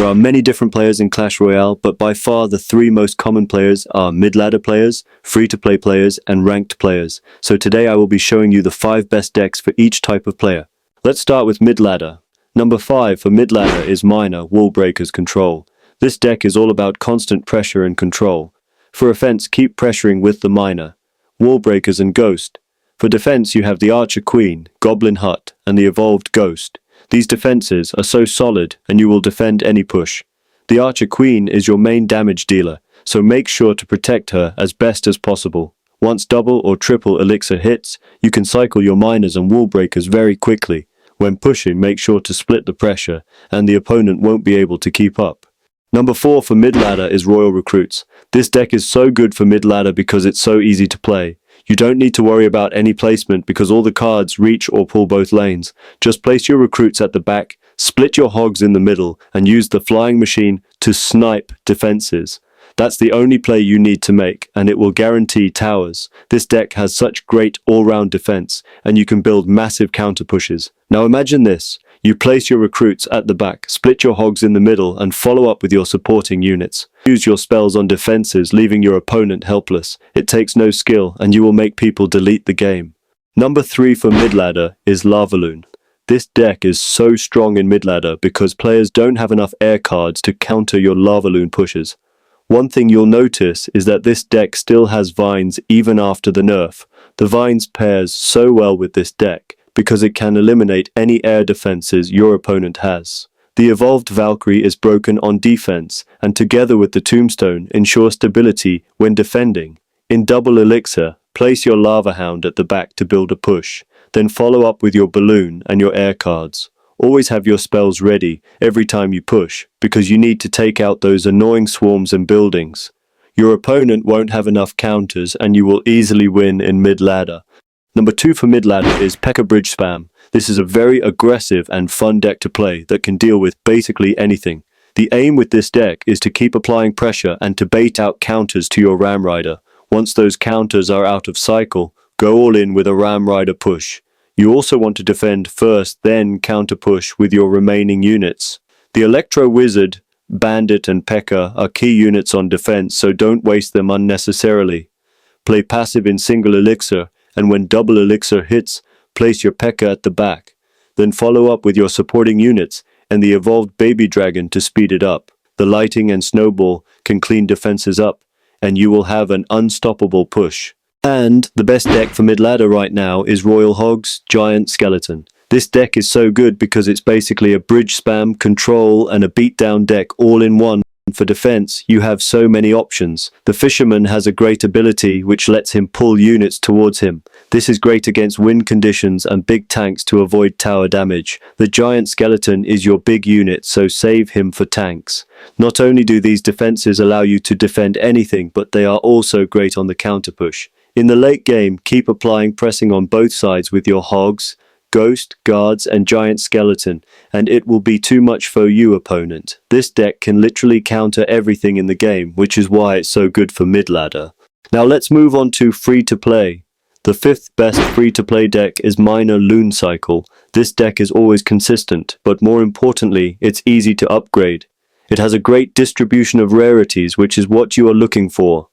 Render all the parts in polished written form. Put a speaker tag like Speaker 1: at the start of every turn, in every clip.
Speaker 1: There are many different players in Clash Royale, but by far the three most common players are mid-ladder players, free-to-play players, and ranked players. So today I will be showing you the 5 best decks for each type of player. Let's start with mid-ladder. Number 5 for mid-ladder is Miner, Wall Breakers Control. This deck is all about constant pressure and control. For offense, keep pressuring with the Miner, Wall Breakers and Ghost. For defense, you have the Archer Queen, Goblin Hut, and the Evolved Ghost. These defenses are so solid and you will defend any push. The Archer Queen is your main damage dealer, so make sure to protect her as best as possible. Once double or triple elixir hits, you can cycle your miners and wall breakers very quickly. When pushing, make sure to split the pressure and the opponent won't be able to keep up. Number 4 for mid-ladder is Royal Recruits. This deck is so good for mid-ladder because it's so easy to play. You don't need to worry about any placement because all the cards reach or pull both lanes. Just place your recruits at the back, split your hogs in the middle, and use the flying machine to snipe defenses. That's the only play you need to make, and it will guarantee towers. This deck has such great all-round defense, and you can build massive counter pushes. Now imagine this. You place your recruits at the back, split your hogs in the middle, and follow up with your supporting units. Use your spells on defenses, leaving your opponent helpless. It takes no skill, and you will make people delete the game. Number 3 for mid-ladder is Lavaloon. This deck is so strong in mid-ladder because players don't have enough air cards to counter your Lavaloon pushes. One thing you'll notice is that this deck still has vines even after the nerf. The vines pairs so well with this deck because it can eliminate any air defenses your opponent has. The evolved Valkyrie is broken on defense, and together with the Tombstone ensure stability when defending. In double elixir, place your Lava Hound at the back to build a push, then follow up with your balloon and your air cards. Always have your spells ready every time you push, because you need to take out those annoying swarms and buildings. Your opponent won't have enough counters and you will easily win in mid-ladder. Number 2 for mid-ladder is P.E.K.K.A. Bridge Spam. This is a very aggressive and fun deck to play that can deal with basically anything. The aim with this deck is to keep applying pressure and to bait out counters to your Ram Rider. Once those counters are out of cycle, go all in with a Ram Rider push. You also want to defend first, then counter push with your remaining units. The Electro Wizard, Bandit and P.E.K.K.A. are key units on defense, so don't waste them unnecessarily. Play passive in single elixir, and when double elixir hits, place your P.E.K.K.A. at the back. Then follow up with your supporting units and the evolved Baby Dragon to speed it up. The Lighting and Snowball can clean defenses up, and you will have an unstoppable push. And the best deck for mid-ladder right now is Royal Hogs, Giant Skeleton. This deck is so good because it's basically a bridge spam, control, and a beatdown deck all in one. For defense, you have so many options. The Fisherman has a great ability which lets him pull units towards him. This is great against wind conditions and big tanks to avoid tower damage. The Giant Skeleton is your big unit, so save him for tanks. Not only do these defenses allow you to defend anything, but they are also great on the counter push. In the late game, keep applying pressing on both sides with your Hogs, Ghost, Guards, and Giant Skeleton, and it will be too much for you opponent. This deck can literally counter everything in the game, which is why it's so good for mid-ladder. Now let's move on to free-to-play. The 5th best free-to-play deck is Miner Loon Cycle. This deck is always consistent, but more importantly, it's easy to upgrade. It has a great distribution of rarities, which is what you are looking for.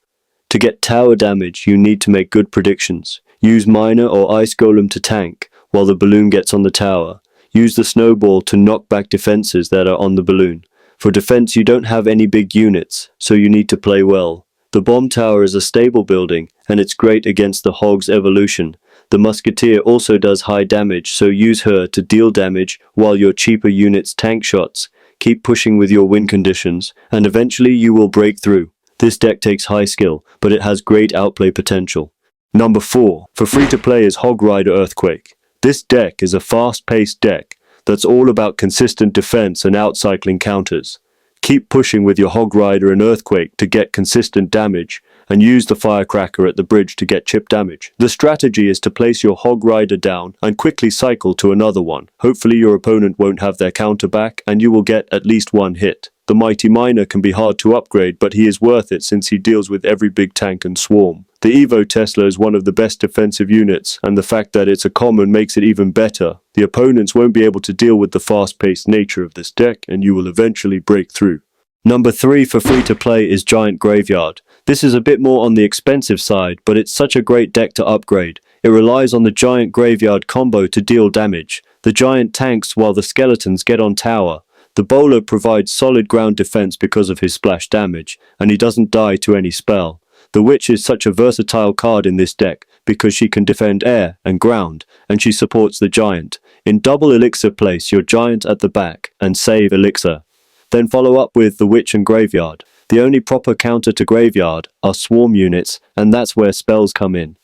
Speaker 1: To get tower damage, you need to make good predictions. Use Miner or Ice Golem to tank, while the balloon gets on the tower. Use the snowball to knock back defenses that are on the balloon. For defense, you don't have any big units, so you need to play well. The bomb tower is a stable building, and it's great against the Hog's evolution. The musketeer also does high damage, so use her to deal damage while your cheaper units tank shots. Keep pushing with your win conditions, and eventually you will break through. This deck takes high skill, but it has great outplay potential. Number 4 for free-to-play is Hog Rider Earthquake. This deck is a fast-paced deck that's all about consistent defense and outcycling counters. Keep pushing with your Hog Rider and Earthquake to get consistent damage, and use the Firecracker at the bridge to get chip damage. The strategy is to place your Hog Rider down and quickly cycle to another one. Hopefully your opponent won't have their counter back, and you will get at least one hit. The Mighty Miner can be hard to upgrade, but he is worth it since he deals with every big tank and swarm. The Evo Tesla is one of the best defensive units, and the fact that it's a common makes it even better. The opponents won't be able to deal with the fast-paced nature of this deck, and you will eventually break through. Number 3 for free-to-play is Giant Graveyard. This is a bit more on the expensive side, but it's such a great deck to upgrade. It relies on the Giant Graveyard combo to deal damage. The Giant tanks while the skeletons get on tower. The Bowler provides solid ground defense because of his splash damage, and he doesn't die to any spell. The Witch is such a versatile card in this deck because she can defend air and ground, and she supports the Giant. In double elixir, place your Giant at the back and save elixir. Then follow up with the Witch and Graveyard. The only proper counter to Graveyard are swarm units, and that's where spells come in.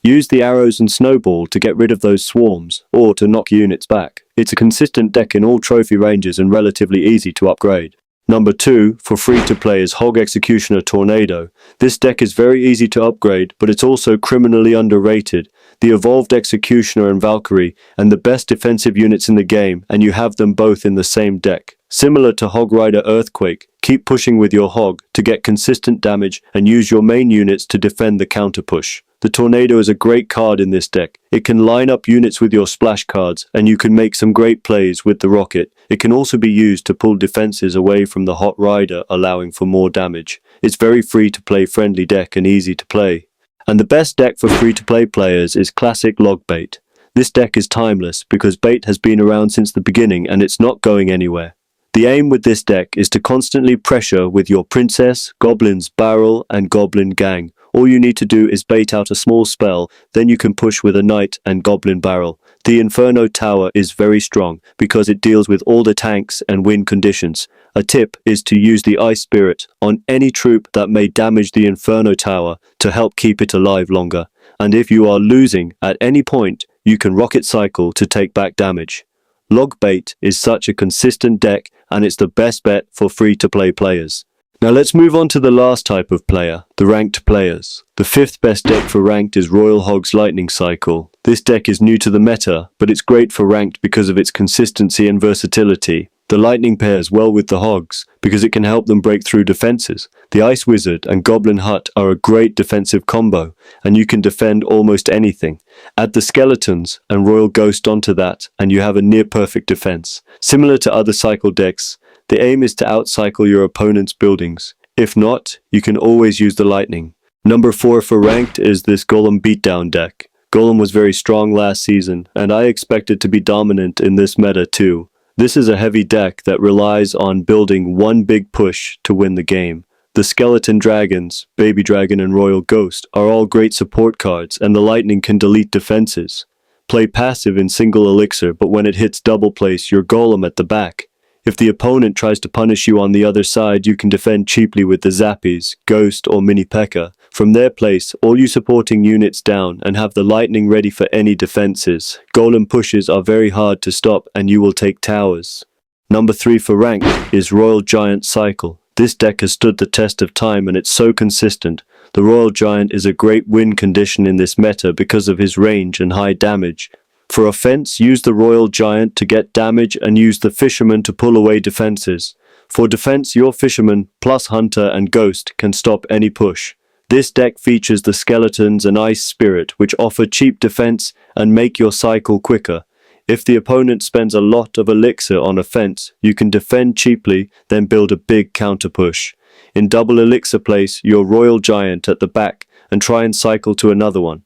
Speaker 1: Use the arrows and snowball to get rid of those swarms, or to knock units back. It's a consistent deck in all trophy ranges and relatively easy to upgrade. Number 2 for free-to-play is Hog Executioner Tornado. This deck is very easy to upgrade, but it's also criminally underrated. The Evolved Executioner and Valkyrie, and the best defensive units in the game, and you have them both in the same deck. Similar to Hog Rider Earthquake, keep pushing with your Hog to get consistent damage and use your main units to defend the counter push. The Tornado is a great card in this deck. It can line up units with your splash cards, and you can make some great plays with the Rocket. It can also be used to pull defenses away from the Hot Rider, allowing for more damage. It's very free-to-play friendly deck and easy to play. And the best deck for free-to-play players is Classic Log Bait. This deck is timeless because bait has been around since the beginning and it's not going anywhere. The aim with this deck is to constantly pressure with your Princess, Goblin's Barrel, and Goblin Gang. All you need to do is bait out a small spell, then you can push with a Knight and Goblin Barrel. The Inferno Tower is very strong because it deals with all the tanks and win conditions. A tip is to use the Ice Spirit on any troop that may damage the Inferno Tower to help keep it alive longer. And if you are losing at any point, you can Rocket Cycle to take back damage. Log Bait is such a consistent deck and it's the best bet for free-to-play players. Now let's move on to the last type of player, the ranked players. The 5th best deck for ranked is Royal Hog's Lightning Cycle. This deck is new to the meta, but it's great for ranked because of its consistency and versatility. The Lightning pairs well with the Hogs because it can help them break through defenses. The Ice Wizard and Goblin Hut are a great defensive combo, and you can defend almost anything. Add the Skeletons and Royal Ghost onto that, and you have a near-perfect defense. Similar to other cycle decks, the aim is to outcycle your opponent's buildings. If not, you can always use the Lightning. Number 4 for ranked is this Golem Beatdown deck. Golem was very strong last season, and I expect it to be dominant in this meta too. This is a heavy deck that relies on building one big push to win the game. The Skeleton Dragons, Baby Dragon and Royal Ghost are all great support cards, and the Lightning can delete defenses. Play passive in single elixir, but when it hits double, place your Golem at the back. If the opponent tries to punish you on the other side, you can defend cheaply with the Zappies, Ghost or Mini P.E.K.K.A. From their place all you supporting units down and have the Lightning ready for any defenses. Golem pushes are very hard to stop and you will take towers. Number 3 for rank is Royal Giant Cycle. This deck has stood the test of time and it's so consistent. The Royal Giant is a great win condition in this meta because of his range and high damage. For offense, use the Royal Giant to get damage and use the Fisherman to pull away defenses. For defense, your Fisherman plus Hunter and Ghost can stop any push. This deck features the Skeletons and Ice Spirit, which offer cheap defense and make your cycle quicker. If the opponent spends a lot of elixir on offense, you can defend cheaply, then build a big counter push. In double elixir, place your Royal Giant at the back and try and cycle to another one.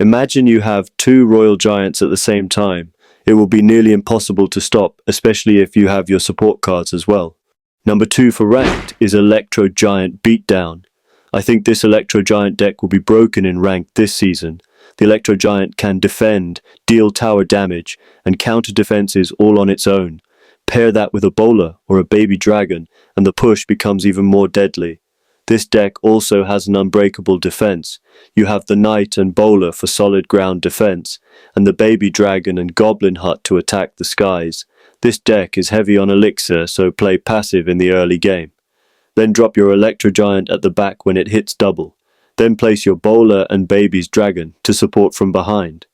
Speaker 1: Imagine you have 2 Royal Giants at the same time. It will be nearly impossible to stop, especially if you have your support cards as well. Number 2 for ranked is Electro Giant Beatdown. I think this Electro Giant deck will be broken in ranked this season. The Electro Giant can defend, deal tower damage, and counter defenses all on its own. Pair that with a Bowler or a Baby Dragon, and the push becomes even more deadly. This deck also has an unbreakable defense. You have the Knight and Bowler for solid ground defense, and the Baby Dragon and Goblin Hut to attack the skies. This deck is heavy on elixir, so play passive in the early game. Then drop your Electro Giant at the back when it hits double. Then place your Bowler and Baby's Dragon to support from behind.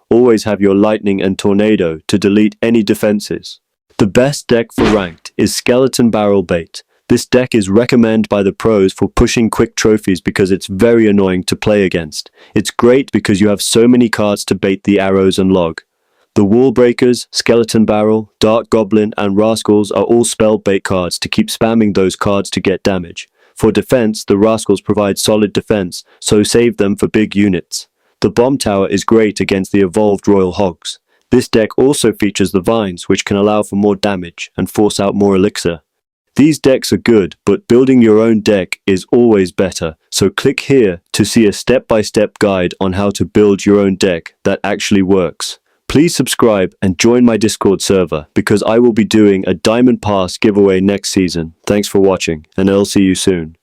Speaker 1: Always have your Lightning and Tornado to delete any defenses. The best deck for ranked is Skeleton Barrel Bait. This deck is recommended by the pros for pushing quick trophies because it's very annoying to play against. It's great because you have so many cards to bait the arrows and log. The Wall Breakers, Skeleton Barrel, Dark Goblin, and Rascals are all spell bait cards to keep spamming those cards to get damage. For defense, the Rascals provide solid defense, so save them for big units. The Bomb Tower is great against the evolved Royal Hogs. This deck also features the Vines, which can allow for more damage and force out more elixir. These decks are good, but building your own deck is always better, so click here to see a step-by-step guide on how to build your own deck that actually works. Please subscribe and join my Discord server because I will be doing a Diamond Pass giveaway next season. Thanks for watching, and I'll see you soon.